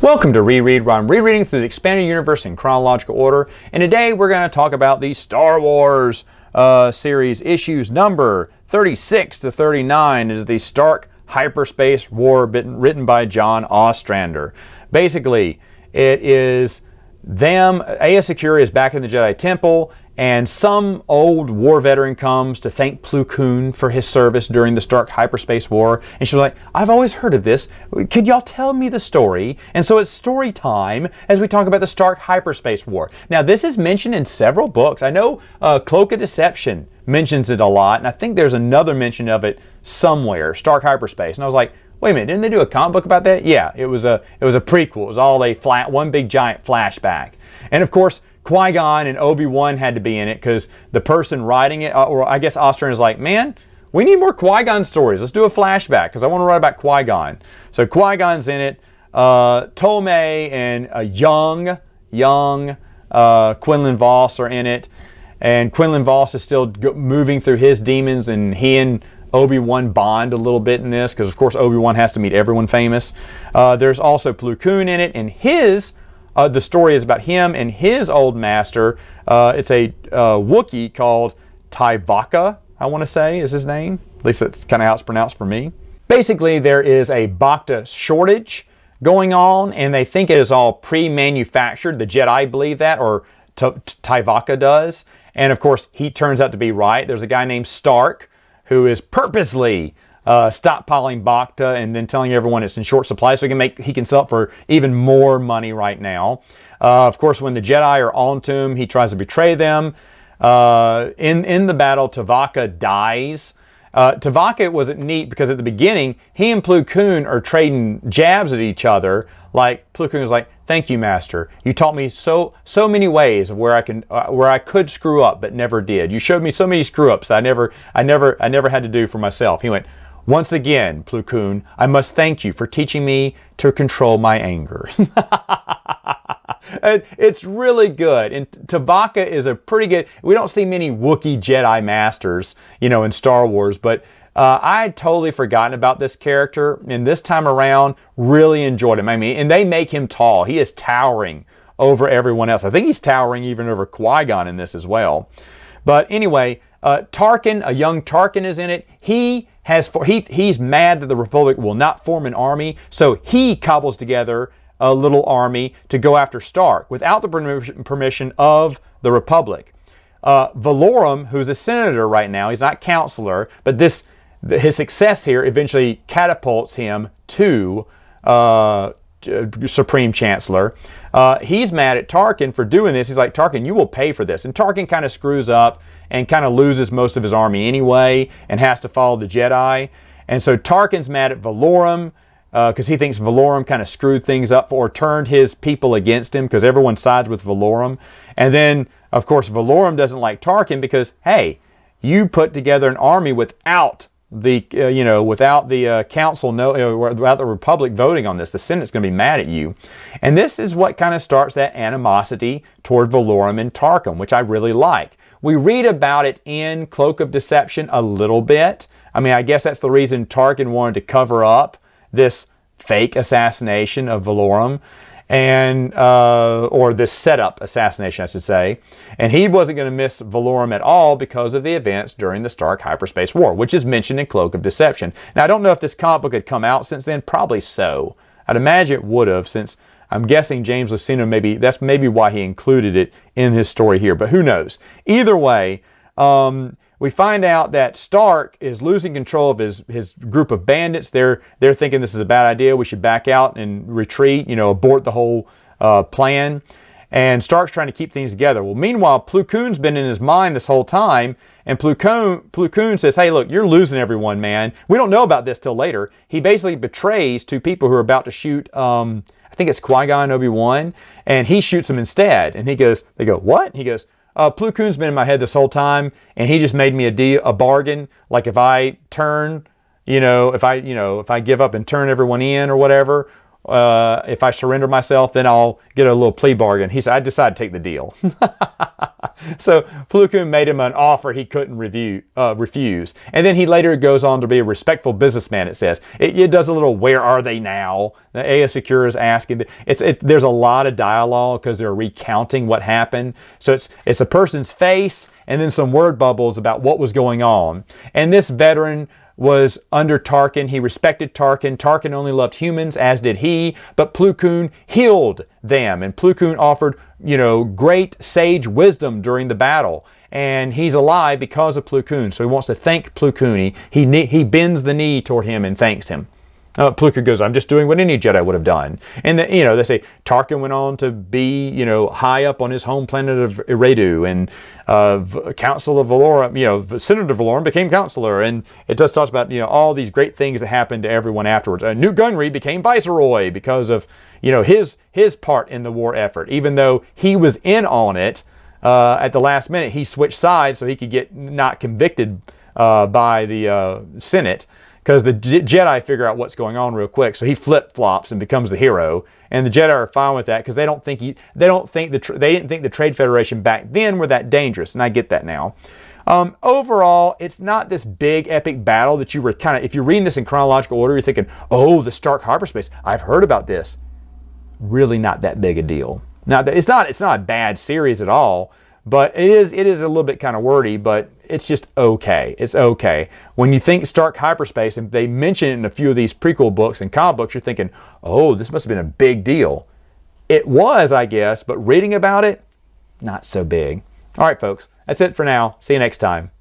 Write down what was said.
Welcome to Reread, where I'm rereading through the expanded universe in chronological order, and today we're going to talk about the Star Wars series issues number 36 to 39. Is the Stark Hyperspace War written by John Ostrander. Basically, it is them, Aya Secura is back in the Jedi Temple, and some old war veteran comes to thank Plo Koon for his service during the Stark Hyperspace War. And she's like, I've always heard of this. Could y'all tell me the story? And so it's story time as we talk about the Stark Hyperspace War. Now, this is mentioned in several books. I know Cloak of Deception mentions it a lot, and I think there's another mention of it somewhere, Stark Hyperspace. And I was like, wait a minute, didn't they do a comic book about that? Yeah, it was a prequel. It was all one big giant flashback. And of course, Qui-Gon and Obi-Wan had to be in it because the person writing it, or I guess Ostrander is like, man, we need more Qui-Gon stories. Let's do a flashback because I want to write about Qui-Gon. So Qui-Gon's in it. Tomei and a young Quinlan Vos are in it. And Quinlan Vos is still moving through his demons, and he and Obi-Wan bond a little bit in this because, of course, Obi-Wan has to meet everyone famous. There's also Plo Koon in it, and the story is about him and his old master. It's a Wookiee called Tyvaka, I want to say is his name. At least that's kind of how it's pronounced for me. Basically, there is a Bacta shortage going on, and they think it is all pre-manufactured. The Jedi believe that, or Tyvaka does. And of course, he turns out to be right. There's a guy named Stark who is purposely stockpiling Bacta and then telling everyone it's in short supply so he can sell it for even more money right now. Of course, when the Jedi are onto him, he tries to betray them. In the battle, Tyvaka dies. Tyvaka wasn't neat because at the beginning, he and Plo Koon are trading jabs at each other. Like Plo Koon was like, "Thank you, Master. You taught me so many ways of where I could screw up but never did. You showed me so many screw ups that I never had to do for myself." He went, "Once again, Plo Koon, I must thank you for teaching me to control my anger." It's really good. And Tyvaka is a pretty good... We don't see many Wookiee Jedi Masters, in Star Wars, but I had totally forgotten about this character, and this time around, really enjoyed him. I mean, and they make him tall. He is towering over everyone else. I think he's towering even over Qui-Gon in this as well. But anyway, Tarkin, a young Tarkin is in it. He's mad that the Republic will not form an army, so he cobbles together a little army to go after Stark without the permission of the Republic. Valorum, who's a senator right now, he's not counselor, but his success here eventually catapults him to Supreme Chancellor. He's mad at Tarkin for doing this. He's like, "Tarkin, you will pay for this." And Tarkin kind of screws up and kind of loses most of his army anyway and has to follow the Jedi. And so Tarkin's mad at Valorum because he thinks Valorum kind of screwed things up or turned his people against him because everyone sides with Valorum. And then, of course, Valorum doesn't like Tarkin because, hey, you put together an army without the council, without the Republic voting on this. The Senate's going to be mad at you. And this is what kind of starts that animosity toward Valorum and Tarkin, which I really like. We read about it in Cloak of Deception a little bit. I mean, I guess that's the reason Tarkin wanted to cover up this fake assassination of Valorum, or this setup assassination, I should say. And he wasn't going to miss Valorum at all because of the events during the Stark Hyperspace War, which is mentioned in Cloak of Deception. Now, I don't know if this comic book had come out since then. Probably so. I'd imagine it would have, since I'm guessing James Luceno, that's maybe why he included it in his story here, but who knows? Either way, we find out that Stark is losing control of his group of bandits. They're thinking this is a bad idea. We should back out and retreat, abort the whole plan. And Stark's trying to keep things together. Well, meanwhile, Plo Koon's been in his mind this whole time, and Plo Koon says, "Hey, look, you're losing everyone, man." We don't know about this till later. He basically betrays two people who are about to shoot, I think it's Qui-Gon and Obi-Wan, and he shoots them instead. And they go, "What?" He goes, "Plo Koon's been in my head this whole time, and he just made me a bargain. Like if I turn, if I give up and turn everyone in or whatever, if I surrender myself, then I'll get a little plea bargain. He said, I decided to take the deal. So Plo Koon made him an offer he couldn't refuse. And then he later goes on to be a respectful businessman, it says. It does a little, where are they now? The Aya Secura is asking. There's a lot of dialogue because they're recounting what happened. So it's a person's face and then some word bubbles about what was going on. And this veteran was under Tarkin. He respected Tarkin. Tarkin only loved humans, as did he. But Plo Koon healed them. And Plo Koon offered, great sage wisdom during the battle. And he's alive because of Plo Koon. So he wants to thank Plo Koon. He bends the knee toward him and thanks him. Plo Koon goes, I'm just doing what any Jedi would have done. And, they say Tarkin went on to be, high up on his home planet of Eridu, and Council of Valorum, Senator Valorum became Counselor. And it just talks about, all these great things that happened to everyone afterwards. Newt Gunray became Viceroy because of, his part in the war effort. Even though he was in on it, at the last minute, he switched sides so he could get not convicted by the Senate. Because the Jedi figure out what's going on real quick, so he flip-flops and becomes the hero. And the Jedi are fine with that because they didn't think the Trade Federation back then were that dangerous, and I get that now. Overall, it's not this big epic battle that you were if you're reading this in chronological order, you're thinking, oh, the Stark hyperspace, I've heard about this. Really not that big a deal. Now, it's not a bad series at all, but it is a little bit kind of wordy, but it's just okay. It's okay. When you think Stark hyperspace, and they mention it in a few of these prequel books and comic books, you're thinking, oh, this must have been a big deal. It was, I guess, but reading about it, not so big. All right, folks, that's it for now. See you next time.